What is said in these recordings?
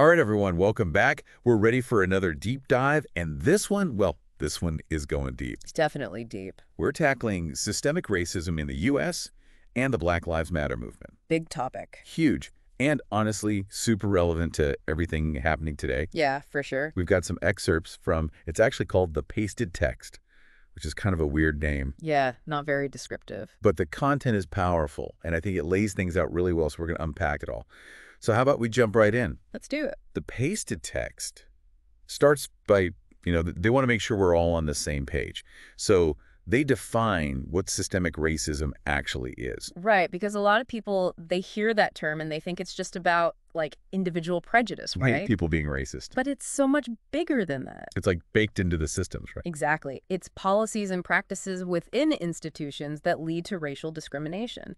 All right, everyone, welcome back. We're ready for another deep dive, and this one, well, this one is going deep. It's definitely deep. We're tackling systemic racism in the U.S. and the Black Lives Matter movement. Big topic. Huge, and honestly, super relevant to everything happening today. Yeah, for sure. We've got some excerpts from, it's actually called The Pasted Text, which is kind of a weird name. Yeah, not very descriptive. But the content is powerful, and I think it lays things out really well, so we're going to unpack it all. So how about we jump right in? Let's do it. The pasted text starts by, they want to make sure we're all on the same page. So they define what systemic racism actually is. Right, because a lot of people, they hear that term and they think it's just about, like, individual prejudice, right? People being racist. But it's so much bigger than that. It's like baked into the systems, right? Exactly. It's policies and practices within institutions that lead to racial discrimination.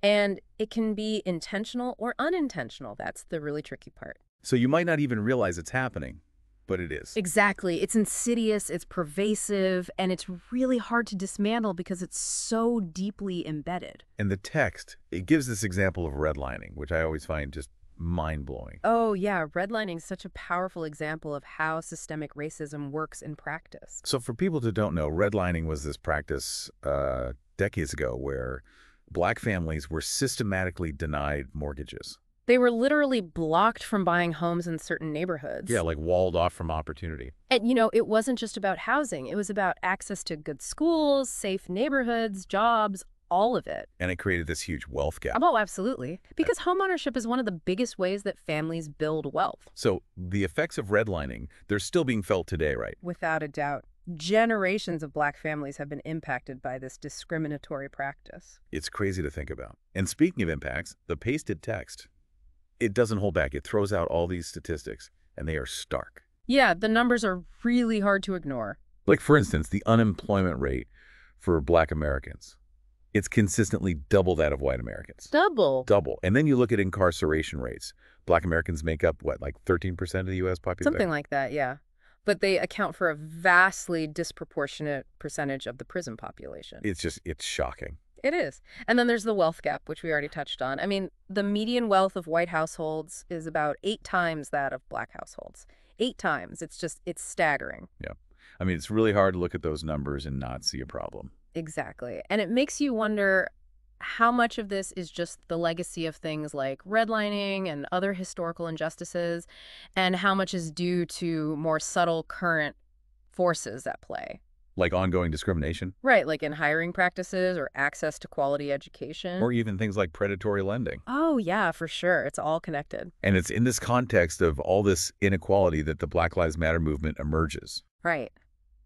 And it can be intentional or unintentional. That's the really tricky part. So you might not even realize it's happening, but it is. Exactly. It's insidious, it's pervasive, and it's really hard to dismantle because it's so deeply embedded. And the text, it gives this example of redlining, which I always find just mind-blowing. Oh, yeah. Redlining is such a powerful example of how systemic racism works in practice. So for people who don't know, redlining was this practice decades ago where Black families were systematically denied mortgages. They were literally blocked from buying homes in certain neighborhoods. Yeah, like walled off from opportunity. And, it wasn't just about housing. It was about access to good schools, safe neighborhoods, jobs, all of it. And it created this huge wealth gap. Oh, absolutely. Because homeownership is one of the biggest ways that families build wealth. So the effects of redlining, they're still being felt today, right? Without a doubt. Generations of Black families have been impacted by this discriminatory practice. It's crazy to think about. And speaking of impacts, the pasted text, it doesn't hold back. It throws out all these statistics, and they are stark. Yeah, the numbers are really hard to ignore. Like, for instance, the unemployment rate for Black Americans. It's consistently double that of white Americans. Double? Double. And then you look at incarceration rates. Black Americans make up, what, like 13% of the U.S. population? Something like that, yeah. But they account for a vastly disproportionate percentage of the prison population. It's shocking. It is. And then there's the wealth gap, which we already touched on. I mean, the median wealth of white households is about 8 times that of Black households. 8 times. It's staggering. Yeah. I mean, it's really hard to look at those numbers and not see a problem. Exactly. And it makes you wonder how much of this is just the legacy of things like redlining and other historical injustices, and how much is due to more subtle current forces at play. Like ongoing discrimination? Right, like in hiring practices or access to quality education. Or even things like predatory lending. Oh, yeah, for sure. It's all connected. And it's in this context of all this inequality that the Black Lives Matter movement emerges. Right.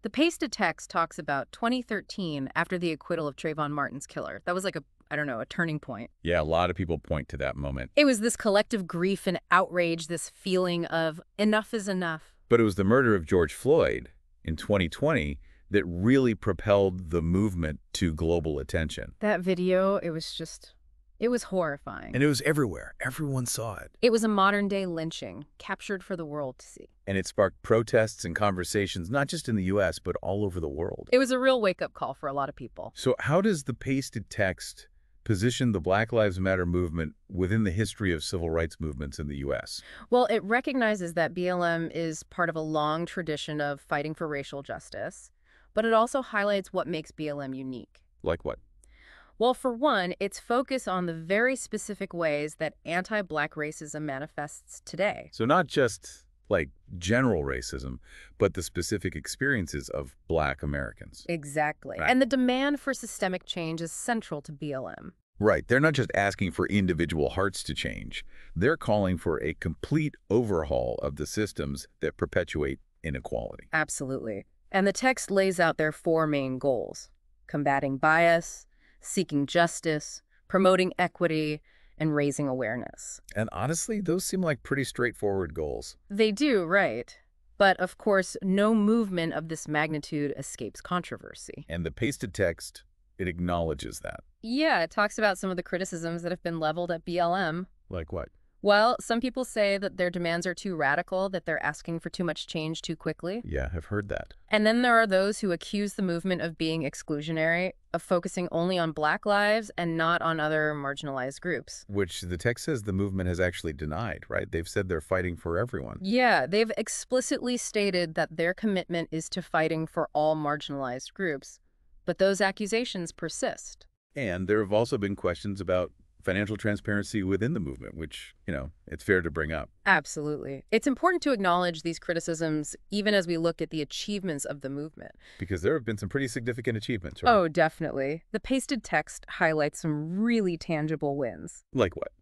The pasted text talks about 2013 after the acquittal of Trayvon Martin's killer. That was like a turning point. Yeah, a lot of people point to that moment. It was this collective grief and outrage, this feeling of enough is enough. But it was the murder of George Floyd in 2020 that really propelled the movement to global attention. That video, it was horrifying. And it was everywhere. Everyone saw it. It was a modern-day lynching, captured for the world to see. And it sparked protests and conversations, not just in the U.S., but all over the world. It was a real wake-up call for a lot of people. So how does the pasted text position the Black Lives Matter movement within the history of civil rights movements in the U.S.? Well, it recognizes that BLM is part of a long tradition of fighting for racial justice, but it also highlights what makes BLM unique. Like what? Well, for one, its focus on the very specific ways that anti-Black racism manifests today. So not just like general racism, but the specific experiences of Black Americans. Exactly. Right. And the demand for systemic change is central to BLM. Right. They're not just asking for individual hearts to change. They're calling for a complete overhaul of the systems that perpetuate inequality. Absolutely. And the text lays out their 4 main goals: combating bias, seeking justice, promoting equity, and raising awareness. And honestly, those seem like pretty straightforward goals. They do, right. But of course, no movement of this magnitude escapes controversy. And the pasted text, it acknowledges that. Yeah, it talks about some of the criticisms that have been leveled at BLM. Like what? Well, some people say that their demands are too radical, that they're asking for too much change too quickly. Yeah, I've heard that. And then there are those who accuse the movement of being exclusionary, of focusing only on Black lives and not on other marginalized groups. Which the text says the movement has actually denied, right? They've said they're fighting for everyone. Yeah, they've explicitly stated that their commitment is to fighting for all marginalized groups. But those accusations persist. And there have also been questions about financial transparency within the movement, which, it's fair to bring up. Absolutely. It's important to acknowledge these criticisms even as we look at the achievements of the movement. Because there have been some pretty significant achievements, right? Oh, definitely. The pasted text highlights some really tangible wins. Like what?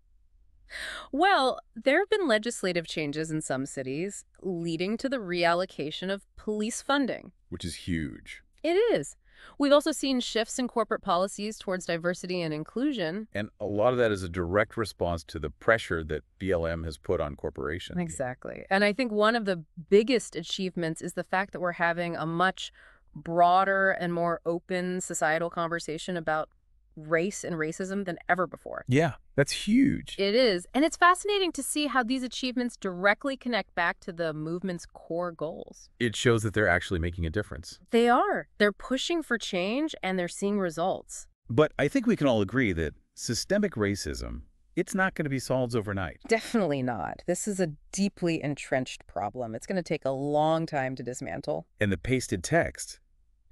Well, there have been legislative changes in some cities, leading to the reallocation of police funding. Which is huge. It is. We've also seen shifts in corporate policies towards diversity and inclusion. And a lot of that is a direct response to the pressure that BLM has put on corporations. Exactly. And I think one of the biggest achievements is the fact that we're having a much broader and more open societal conversation about race and racism than ever before. Yeah, that's huge. It is. And it's fascinating to see how these achievements directly connect back to the movement's core goals. It shows that they're actually making a difference. They are. They're pushing for change and they're seeing results. But I think we can all agree that systemic racism, it's not going to be solved overnight. Definitely not. This is a deeply entrenched problem. It's going to take a long time to dismantle. And the pasted text,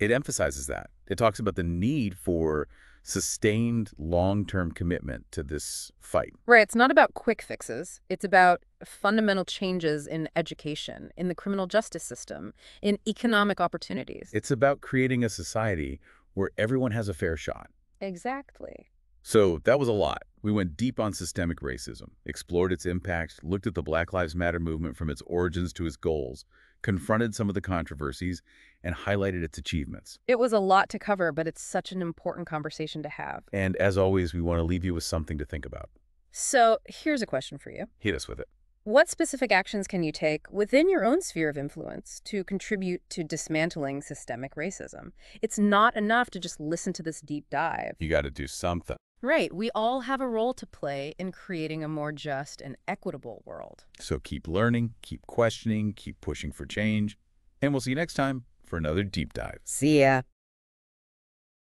it emphasizes that. It talks about the need for sustained long-term commitment to this fight. Right. It's not about quick fixes. It's about fundamental changes in education, in the criminal justice system, in economic opportunities. It's about creating a society where everyone has a fair shot. Exactly. So that was a lot. We went deep on systemic racism, explored its impact, looked at the Black Lives Matter movement from its origins to its goals, confronted some of the controversies, and highlighted its achievements. It was a lot to cover, but it's such an important conversation to have. And as always, we want to leave you with something to think about. So here's a question for you. Hit us with it. What specific actions can you take within your own sphere of influence to contribute to dismantling systemic racism? It's not enough to just listen to this deep dive. You got to do something. Right. We all have a role to play in creating a more just and equitable world. So keep learning, keep questioning, keep pushing for change. And we'll see you next time for another deep dive. See ya.